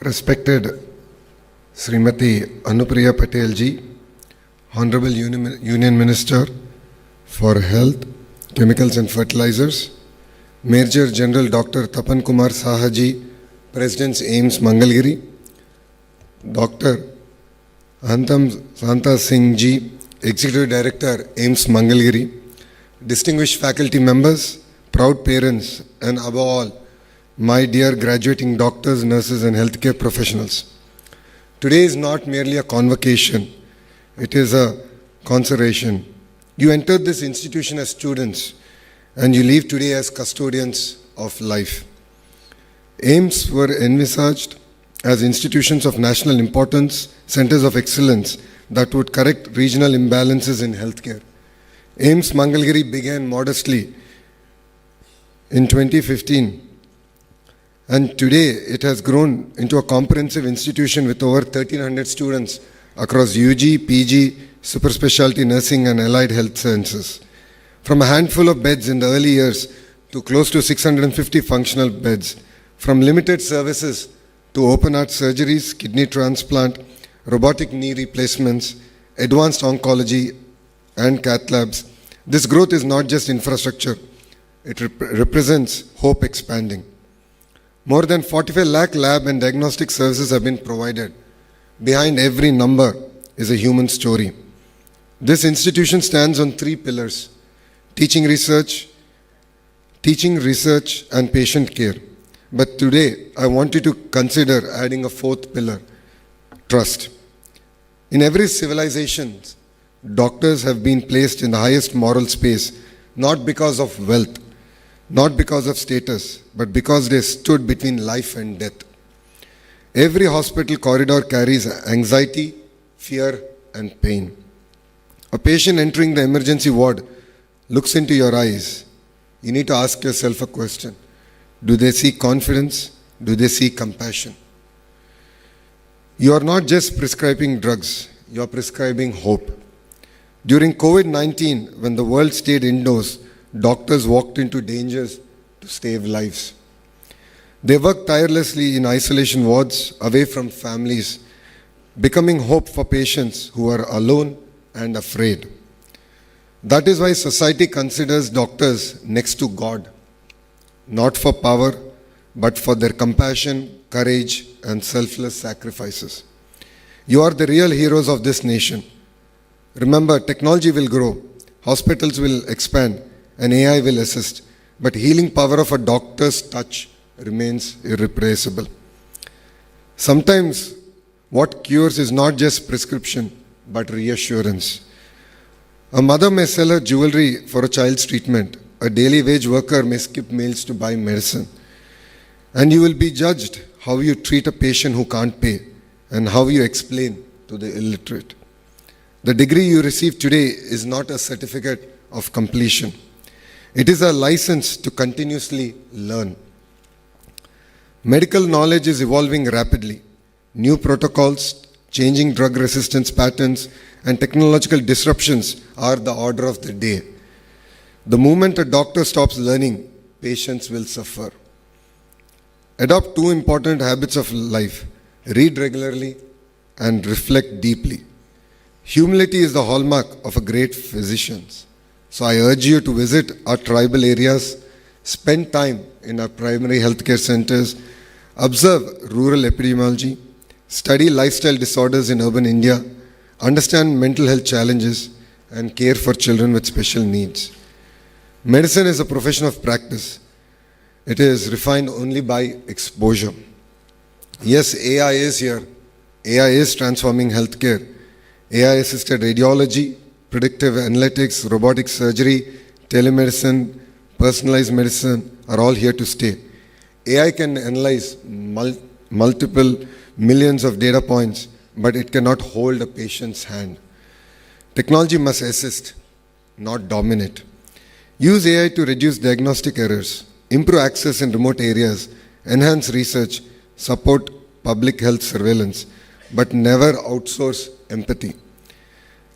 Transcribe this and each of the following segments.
Respected Srimati Anupriya Patel ji, Honorable Union Minister for Health, Chemicals and Fertilizers, Major General Dr. Tapan Kumar Saha ji, President AIIMS Mangalgiri, Dr. Antam Santa Singh ji, Executive Director AIIMS Mangalgiri, distinguished faculty members, proud parents, and above all, my dear graduating doctors, nurses, and healthcare professionals. Today is not merely a convocation, it is a consideration. You entered this institution as students, and you leave today as custodians of life. AIIMS were envisaged as institutions of national importance, centers of excellence that would correct regional imbalances in healthcare. AIIMS Mangalgiri began modestly in 2015. And today, it has grown into a comprehensive institution with over 1,300 students across UG, PG, super specialty nursing and allied health sciences. From a handful of beds in the early years to close to 650 functional beds, from limited services to open heart surgeries, kidney transplant, robotic knee replacements, advanced oncology and cath labs. This growth is not just infrastructure, it represents hope expanding. More than 45 lakh lab and diagnostic services have been provided. Behind every number is a human story. This institution stands on three pillars: teaching, research, and patient care. But today, I want you to consider adding a fourth pillar: trust. In every civilization, doctors have been placed in the highest moral space, not because of wealth, not because of status, but because they stood between life and death. Every hospital corridor carries anxiety, fear, and pain. A patient entering the emergency ward looks into your eyes. You need to ask yourself a question. Do they see confidence? Do they see compassion? You are not just prescribing drugs, you are prescribing hope. During COVID-19, when the world stayed indoors, doctors walked into dangers to save lives. They worked tirelessly in isolation wards, away from families, becoming hope for patients who are alone and afraid. That is why society considers doctors next to God, not for power, but for their compassion, courage, and selfless sacrifices. You are the real heroes of this nation. Remember, technology will grow, hospitals will expand, and AI will assist, but healing power of a doctor's touch remains irreplaceable. Sometimes what cures is not just prescription, but reassurance. A mother may sell her jewelry for a child's treatment. A daily wage worker may skip meals to buy medicine. And you will be judged how you treat a patient who can't pay and how you explain to the illiterate. The degree you receive today is not a certificate of completion. It is a license to continuously learn. Medical knowledge is evolving rapidly. New protocols, changing drug resistance patterns, and technological disruptions are the order of the day. The moment a doctor stops learning, patients will suffer. Adopt two important habits of life: read regularly and reflect deeply. Humility is the hallmark of a great physician. So I urge you to visit our tribal areas, spend time in our primary healthcare centers, observe rural epidemiology, study lifestyle disorders in urban India, understand mental health challenges, and care for children with special needs. Medicine is a profession of practice. It is refined only by exposure. Yes, AI is here. AI is transforming healthcare. AI-assisted radiology, predictive analytics, robotic surgery, telemedicine, personalized medicine are all here to stay. AI can analyze multiple millions of data points, but it cannot hold a patient's hand. Technology must assist, not dominate. Use AI to reduce diagnostic errors, improve access in remote areas, enhance research, support public health surveillance, but never outsource empathy.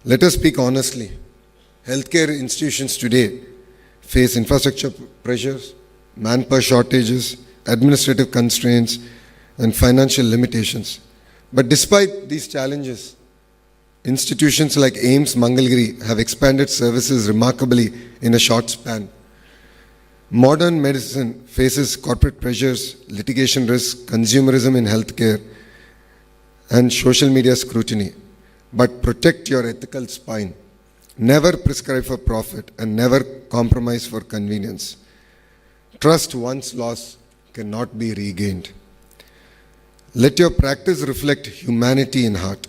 Let us speak honestly. Healthcare institutions today face infrastructure pressures, manpower shortages, administrative constraints, and financial limitations. But despite these challenges, institutions like AIMS Mangalgiri have expanded services remarkably in a short span. Modern medicine faces corporate pressures, litigation risks, consumerism in healthcare, and social media scrutiny. But protect your ethical spine. Never prescribe for profit and never compromise for convenience. Trust once lost cannot be regained. Let your practice reflect humanity in heart.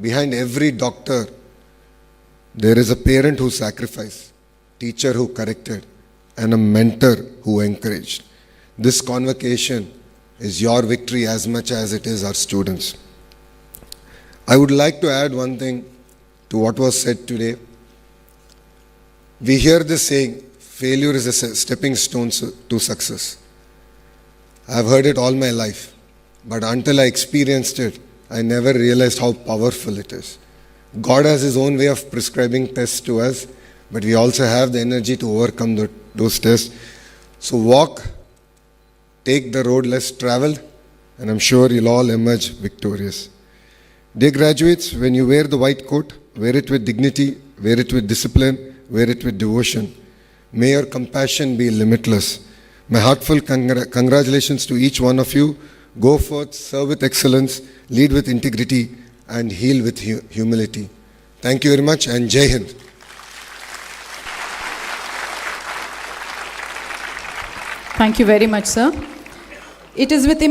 Behind every doctor, there is a parent who sacrificed, teacher who corrected, and a mentor who encouraged. This convocation is your victory as much as it is our students. I would like to add one thing to what was said today. We hear this saying, failure is a stepping stone to success. I've heard it all my life, but until I experienced it, I never realized how powerful it is. God has His own way of prescribing tests to us, but we also have the energy to overcome those tests. So walk, take the road less traveled, and I'm sure you'll all emerge victorious. Dear graduates, when you wear the white coat, wear it with dignity, wear it with discipline, wear it with devotion. May your compassion be limitless. My heartfelt congratulations to each one of you. Go forth, serve with excellence, lead with integrity, and heal with humility. Thank you very much, and Jai Hind. Thank you very much, sir. It is with